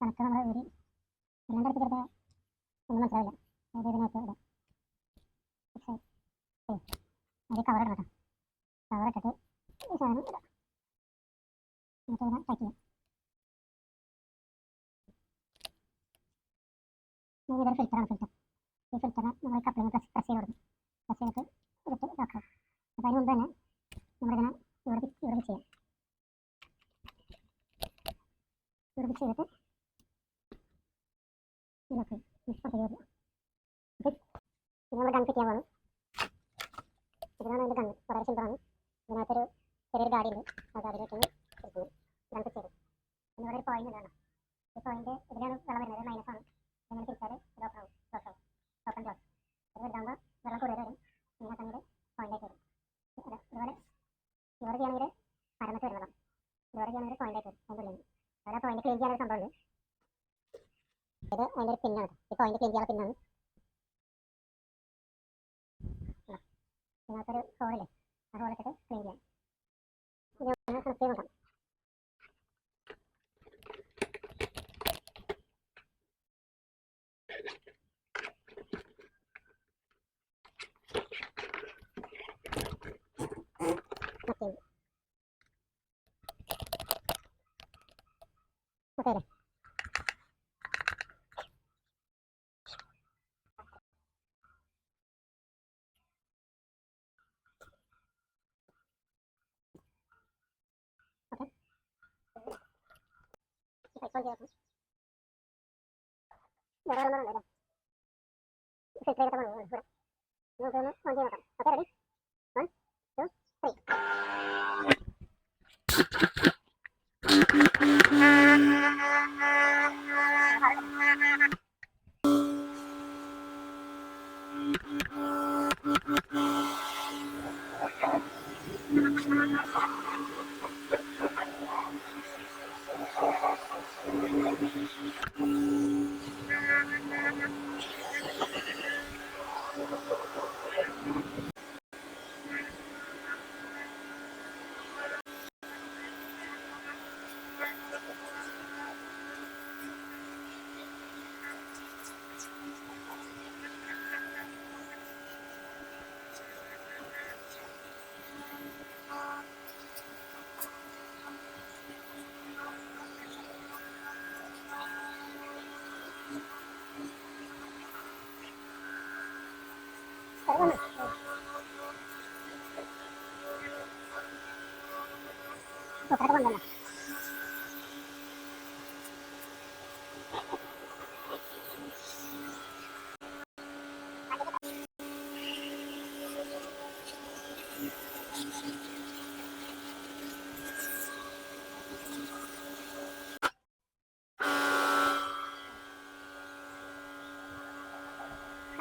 കണക്ക് നമ്മൾ ഒരു എല്ലാം അടുപ്പിച്ചെടുത്ത ഒന്നും മനസ്സിലാവില്ല. അത് ഇതിനകത്ത് ഇടാം. പക്ഷേ അത് കവർ ഇടണം കേട്ടോ. കവർ ഇട്ടിട്ട് ഈ സാധനം ഇടാം. എന്നിട്ട് ഇതിനെ ടൈറ്റ് ചെയ്യാം. ഇതൊരു ഫിൽറ്ററാണ്. ഈ ഫിൽറ്ററിനെ നമ്മൾ കപ്ലിങ് പ്രസ് ചെയ്ത് കൊടുക്കും. പ്രസ് ചെയ്തിട്ട് ഇതിട്ട് ഇതാക്കാം. അപ്പോൾ അതിന് മുമ്പ് തന്നെ നമ്മളിതിനെ ഇവിടെ ഫിക്സ് ചെയ്യാം. ഇവിടെ ഫിക്സ് ചെയ്തിട്ട് ഇതൊക്കെ പുറത്തേക്ക് വരിക. പിന്നെ നമ്മൾ ഗൺ ഫിറ്റ് ചെയ്യാൻ പോകുന്നു. ഇതാണ് അതിൻ്റെ ഗണ്ണ്. വളരെ സിമ്പിളാണ്. ഇതിനകത്തൊരു ചെറിയൊരു ഗാഡിയുണ്ട്. ആ ഗാഡിയിലേക്കാണ് എടുക്കുന്നത്. ഗൺ ഫിറ്റ് ചെയ്ത് പിന്നെ ഇവിടെ ഒരു പോയിന്റ് ഇതാണ്. ഈ പോയിന്റ് ഇതിലാണ് വെള്ളം വരുന്നത്. മൈനസാണ്. ഇങ്ങനെ തിരിച്ചാൽ ഇത് ഓപ്പൺ ആവും. ക്ലോസ് ആവും. Open close. ഇത് വലുതാകുമ്പോൾ വെള്ളം കൂടുതൽ വരും. ഇങ്ങനെ തന്നെ പോയിന്റായിട്ട് വരും. ഇതുപോലെ ഇവിടെ ചെയ്യണമെങ്കിൽ പരന്നിട്ട് വരും വെള്ളം. ഇവിടെ ചെയ്യണമെങ്കിൽ പോയിന്റായിട്ട് വരും. അതിൻ്റെ ഉള്ളിൽ അവിടെ പോയിന്റ് ക്ലീൻ ചെയ്യാനൊരു സംഭവമുണ്ട്. ഇത് അതിൻ്റെ ഒരു പിന്നാണ്. ഈ പോയിന്റ് ക്ലീൻ ചെയ്യാനുള്ള പിന്നാണ്. ഇതിനകത്തൊരു ഹോളില്ലേ, ആ ഹോളിട്ടിട്ട് ക്ലീൻ ചെയ്യാം. ഇത് കണക്ട് ചെയ്ത് നോക്കാം. ഓക്കെ ഫിൽറ്റർ ചെയ്തിട്ട് നമുക്കൊന്ന് ഓൺ ചെയ്ത് നോക്കാം. Okay ready? 1 2 3.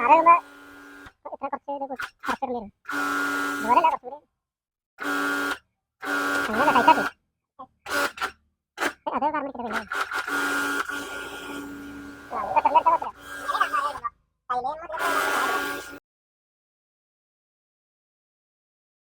ആരെയുള്ള ഇത്ര കുറച്ച് കുറച്ചിടേണ്ടി വരും. ഇതുപോലെയല്ല, കുറച്ചുകൂടി